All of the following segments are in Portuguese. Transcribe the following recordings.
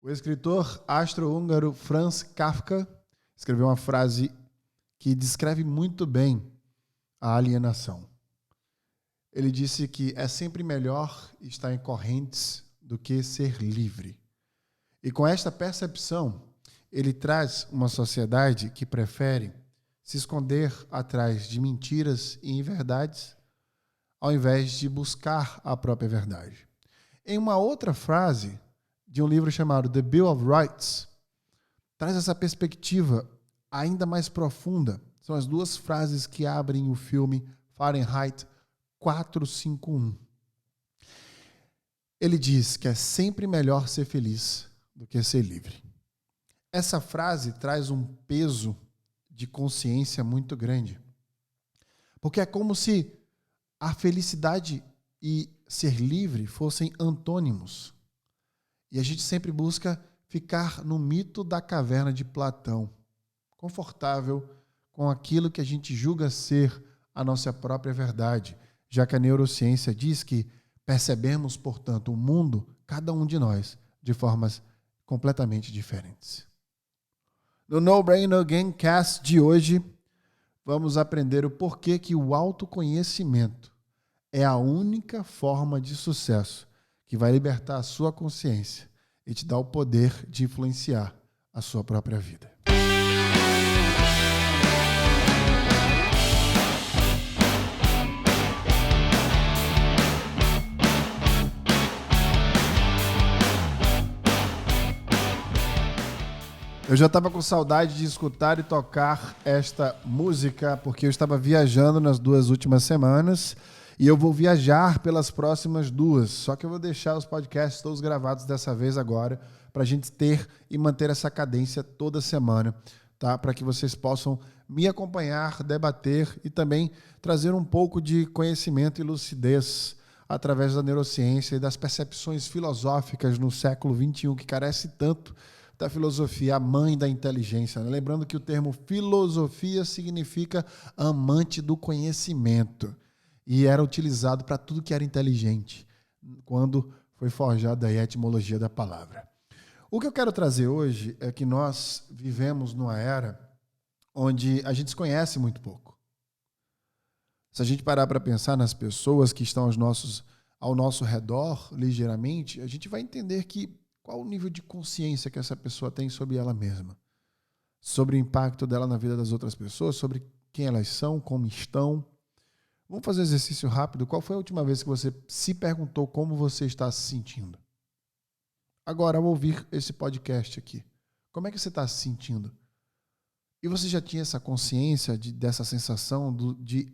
O escritor austro-húngaro Franz Kafka escreveu uma frase que descreve muito bem a alienação. Ele disse que é sempre melhor estar em correntes do que ser livre. E com esta percepção, ele traz uma sociedade que prefere se esconder atrás de mentiras e inverdades, ao invés de buscar a própria verdade. Em uma outra frase de um livro chamado The Bill of Rights, traz essa perspectiva ainda mais profunda. São as duas frases que abrem o filme Fahrenheit 451. Ele diz que é sempre melhor ser feliz do que ser livre. Essa frase traz um peso de consciência muito grande. Porque é como se a felicidade e ser livre fossem antônimos. E a gente sempre busca ficar no mito da caverna de Platão, confortável com aquilo que a gente julga ser a nossa própria verdade, já que a neurociência diz que percebemos, portanto, o mundo, cada um de nós, de formas completamente diferentes. No No Brain No Game Cast de hoje, vamos aprender o porquê que o autoconhecimento é a única forma de sucesso que vai libertar a sua consciência e te dar o poder de influenciar a sua própria vida. Eu já estava com saudade de escutar e tocar esta música, porque eu estava viajando nas 2 últimas semanas e eu vou viajar pelas próximas 2. Só que eu vou deixar os podcasts todos gravados dessa vez agora, para a gente ter e manter essa cadência toda semana, tá? Para que vocês possam me acompanhar, debater e também trazer um pouco de conhecimento e lucidez através da neurociência e das percepções filosóficas no século XXI, que carece tanto da filosofia, a mãe da inteligência. Lembrando que o termo filosofia significa amante do conhecimento e era utilizado para tudo que era inteligente, quando foi forjada a etimologia da palavra. O que eu quero trazer hoje é que nós vivemos numa era onde a gente se conhece muito pouco. Se a gente parar para pensar nas pessoas que estão ao nosso redor, ligeiramente, a gente vai entender que qual o nível de consciência que essa pessoa tem sobre ela mesma, sobre o impacto dela na vida das outras pessoas, sobre quem elas são, como estão. Vamos fazer um exercício rápido. Qual foi a última vez que você se perguntou como você está se sentindo? Agora, ao ouvir esse podcast aqui, como é que você está se sentindo? E você já tinha essa consciência dessa sensação de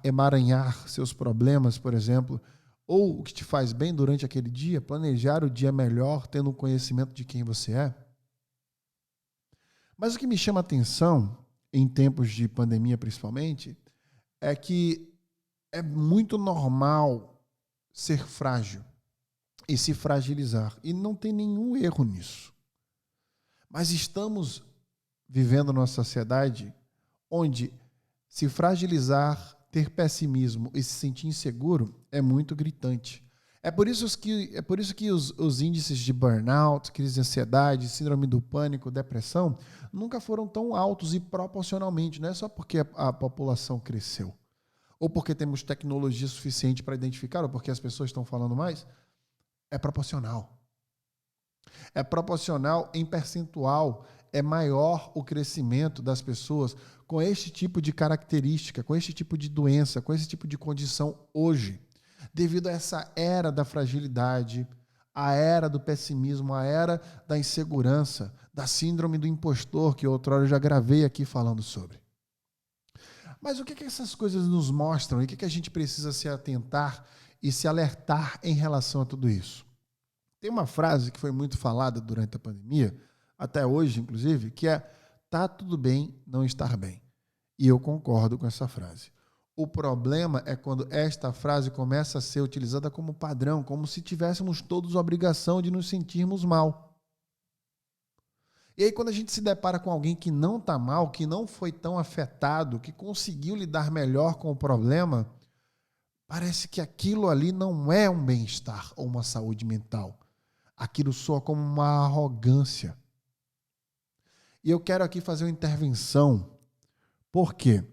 emaranhar seus problemas, por exemplo, ou o que te faz bem durante aquele dia, planejar o dia melhor, tendo um conhecimento de quem você é? Mas o que me chama a atenção, em tempos de pandemia principalmente, é que é muito normal ser frágil e se fragilizar. E não tem nenhum erro nisso. Mas estamos vivendo numa sociedade onde se fragilizar, ter pessimismo e se sentir inseguro é muito gritante. É por isso que os índices de burnout, crise de ansiedade, síndrome do pânico, depressão, nunca foram tão altos e proporcionalmente. Não é só porque a população cresceu, ou porque temos tecnologia suficiente para identificar, ou porque as pessoas estão falando mais. É proporcional. É proporcional em percentual. É maior o crescimento das pessoas com este tipo de característica, com este tipo de doença, com esse tipo de condição hoje, devido a essa era da fragilidade, a era do pessimismo, a era da insegurança, da síndrome do impostor, que outrora eu já gravei aqui falando sobre. Mas o que essas coisas nos mostram e o que a gente precisa se atentar e se alertar em relação a tudo isso? Tem uma frase que foi muito falada durante a pandemia, até hoje, inclusive, que é: tá tudo bem não estar bem. E eu concordo com essa frase. O problema é quando esta frase começa a ser utilizada como padrão, como se tivéssemos todos a obrigação de nos sentirmos mal. E aí, quando a gente se depara com alguém que não está mal, que não foi tão afetado, que conseguiu lidar melhor com o problema, parece que aquilo ali não é um bem-estar ou uma saúde mental. aquilo soa como uma arrogância. E eu quero aqui fazer uma intervenção. Por quê?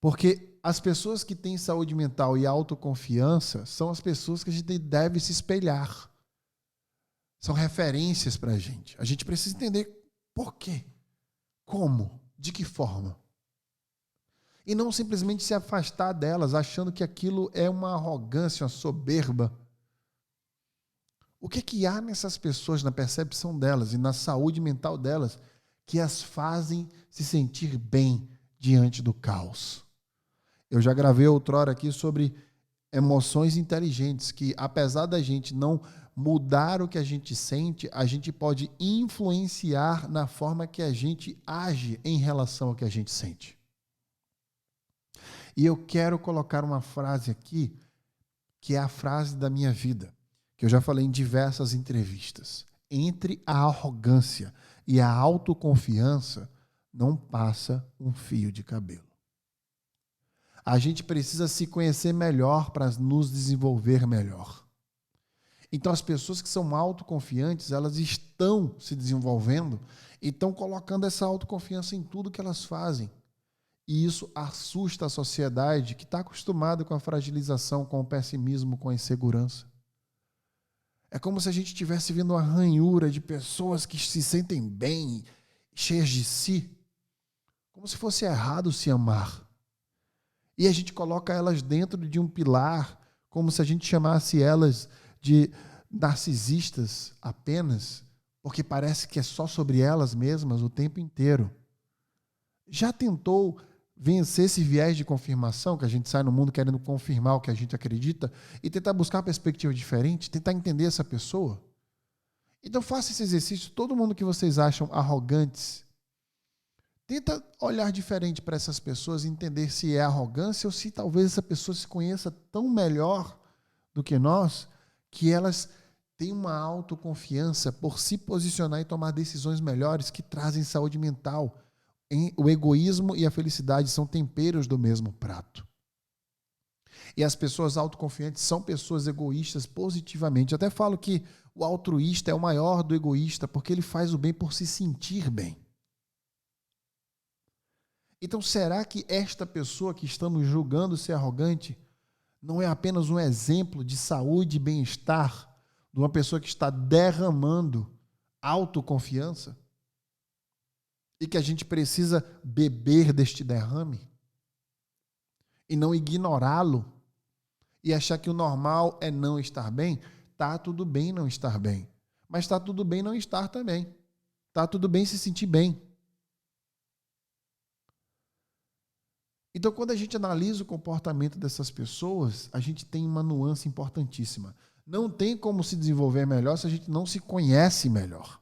Porque as pessoas que têm saúde mental e autoconfiança são as pessoas que a gente deve se espelhar. São referências para a gente. A gente precisa entender por quê, como, de que forma. E não simplesmente se afastar delas, achando que aquilo é uma arrogância, uma soberba. O que há nessas pessoas, na percepção delas e na saúde mental delas, que as fazem se sentir bem diante do caos? Eu já gravei outrora aqui sobre emoções inteligentes, que apesar da gente não mudar o que a gente sente, a gente pode influenciar na forma que a gente age em relação ao que a gente sente. E eu quero colocar uma frase aqui, que é a frase da minha vida, que eu já falei em diversas entrevistas. Entre a arrogância e a autoconfiança, não passa um fio de cabelo. A gente precisa se conhecer melhor para nos desenvolver melhor. Então, as pessoas que são autoconfiantes, elas estão se desenvolvendo e estão colocando essa autoconfiança em tudo que elas fazem. E isso assusta a sociedade que está acostumada com a fragilização, com o pessimismo, com a insegurança. É como se a gente estivesse vendo uma ranhura de pessoas que se sentem bem, cheias de si, como se fosse errado se amar. E a gente coloca elas dentro de um pilar, como se a gente chamasse elas de narcisistas apenas, porque parece que é só sobre elas mesmas o tempo inteiro. Já tentou vencer esse viés de confirmação, que a gente sai no mundo querendo confirmar o que a gente acredita, e tentar buscar uma perspectiva diferente, tentar entender essa pessoa? Então faça esse exercício. Todo mundo que vocês acham arrogantes, tenta olhar diferente para essas pessoas e entender se é arrogância ou se talvez essa pessoa se conheça tão melhor do que nós, que elas têm uma autoconfiança por se posicionar e tomar decisões melhores que trazem saúde mental. O egoísmo e a felicidade são temperos do mesmo prato. E as pessoas autoconfiantes são pessoas egoístas positivamente. Eu até falo que o altruísta é o maior do egoísta, porque ele faz o bem por se sentir bem. Então, será que esta pessoa que estamos julgando ser arrogante não é apenas um exemplo de saúde e bem-estar de uma pessoa que está derramando autoconfiança? E que a gente precisa beber deste derrame e não ignorá-lo e achar que o normal é não estar bem? Tá tudo bem não estar bem, mas tá tudo bem não estar também. Tá tudo bem se sentir bem. Então, quando a gente analisa o comportamento dessas pessoas, a gente tem uma nuance importantíssima. Não tem como se desenvolver melhor se a gente não se conhece melhor.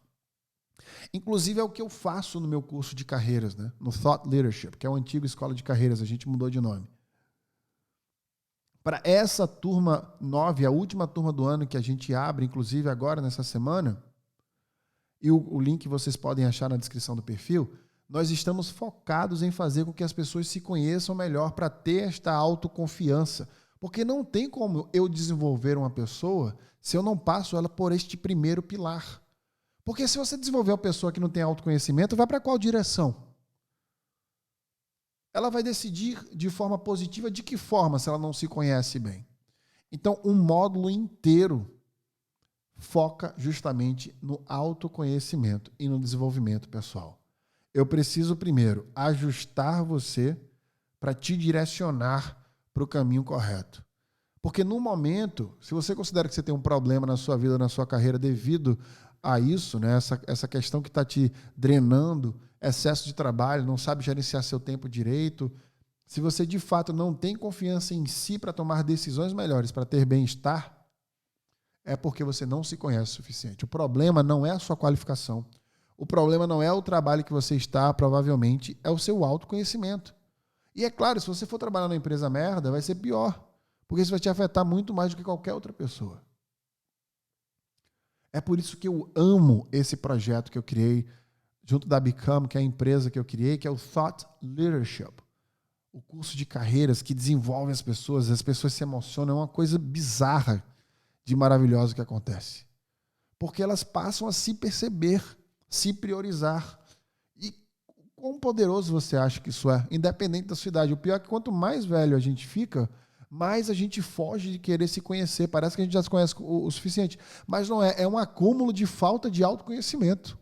Inclusive, é o que eu faço no meu curso de carreiras, né? No Thought Leadership, que é o antigo escola de carreiras, a gente mudou de nome. Para essa turma 9, a última turma do ano que a gente abre, inclusive agora nessa semana, e o link vocês podem achar na descrição do perfil, nós estamos focados em fazer com que as pessoas se conheçam melhor para ter esta autoconfiança. Porque não tem como eu desenvolver uma pessoa se eu não passo ela por este primeiro pilar. Porque se você desenvolver uma pessoa que não tem autoconhecimento, vai para qual direção? Ela vai decidir de forma positiva de que forma se ela não se conhece bem. Então, um módulo inteiro foca justamente no autoconhecimento e no desenvolvimento pessoal. Eu preciso, primeiro, ajustar você para te direcionar para o caminho correto. Porque no momento, se você considera que você tem um problema na sua vida, na sua carreira, devido a isso, né, essa questão que está te drenando, excesso de trabalho, não sabe gerenciar seu tempo direito, se você de fato não tem confiança em si para tomar decisões melhores, para ter bem-estar, é porque você não se conhece o suficiente. O problema não é a sua qualificação. O problema não é o trabalho que você está, provavelmente, é o seu autoconhecimento. E é claro, se você for trabalhar numa empresa merda, vai ser pior, porque isso vai te afetar muito mais do que qualquer outra pessoa. É por isso que eu amo esse projeto que eu criei junto da Become, que é a empresa que eu criei, que é o Thought Leadership. O curso de carreiras que desenvolve as pessoas se emocionam, é uma coisa bizarra de maravilhosa que acontece. porque elas passam a se perceber, se priorizar. E quão poderoso você acha que isso é, independente da sua idade? O pior é que quanto mais velho a gente fica, mais a gente foge de querer se conhecer. Parece que a gente já se conhece o suficiente. Mas não é. É um acúmulo de falta de autoconhecimento.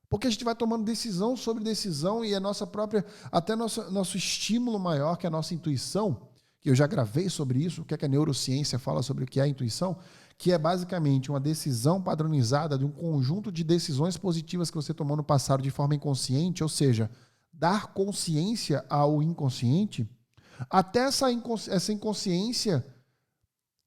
Porque a gente vai tomando decisão sobre decisão e a nossa própria, até nosso estímulo maior, que é a nossa intuição, que eu já gravei sobre isso, o que é que a neurociência fala sobre o que é a intuição, que é basicamente uma decisão padronizada de um conjunto de decisões positivas que você tomou no passado de forma inconsciente, ou seja, dar consciência ao inconsciente, até essa inconsciência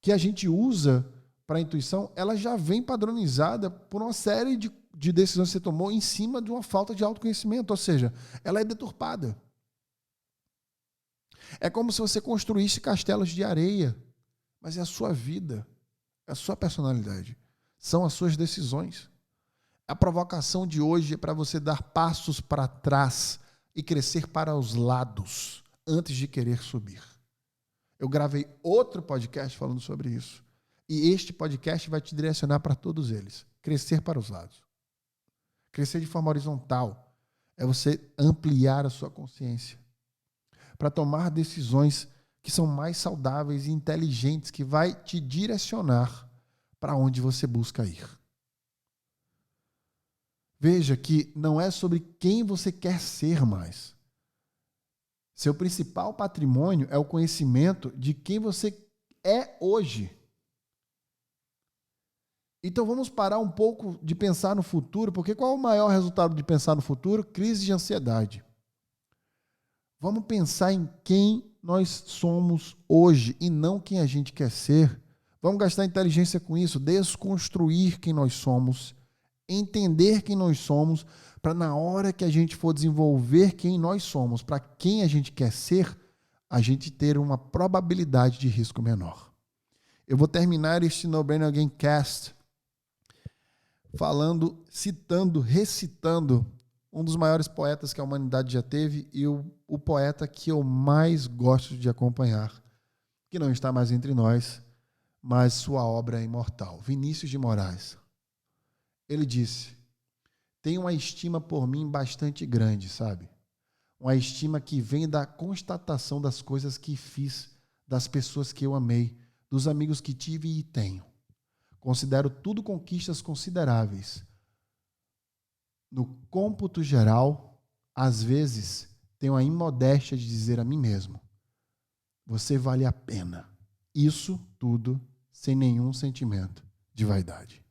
que a gente usa para a intuição, ela já vem padronizada por uma série de decisões que você tomou em cima de uma falta de autoconhecimento, ou seja, ela é deturpada. É como se você construísse castelos de areia, mas é a sua vida, é a sua personalidade, são as suas decisões. A provocação de hoje é para você dar passos para trás e crescer para os lados antes de querer subir. Eu gravei outro podcast falando sobre isso. E este podcast vai te direcionar para todos eles. Crescer para os lados. Crescer de forma horizontal é você ampliar a sua consciência para tomar decisões que são mais saudáveis e inteligentes, que vai te direcionar para onde você busca ir. Veja que não é sobre quem você quer ser mais. Seu principal patrimônio é o conhecimento de quem você é hoje. Então vamos parar um pouco de pensar no futuro, porque qual é o maior resultado de pensar no futuro? Crise de ansiedade. Vamos pensar em quem nós somos hoje e não quem a gente quer ser. Vamos gastar inteligência com isso, desconstruir quem nós somos, entender quem nós somos, para na hora que a gente for desenvolver quem nós somos, para quem a gente quer ser, a gente ter uma probabilidade de risco menor. Eu vou terminar este No Brainer Again Cast recitando um dos maiores poetas que a humanidade já teve e o poeta que eu mais gosto de acompanhar, que não está mais entre nós, mas sua obra é imortal. Vinícius de Moraes. Ele disse: tem uma estima por mim bastante grande, sabe? Uma estima que vem da constatação das coisas que fiz, das pessoas que eu amei, dos amigos que tive e tenho. Considero tudo conquistas consideráveis. No cômputo geral, às vezes, tenho a imodéstia de dizer a mim mesmo: você vale a pena. Isso tudo sem nenhum sentimento de vaidade.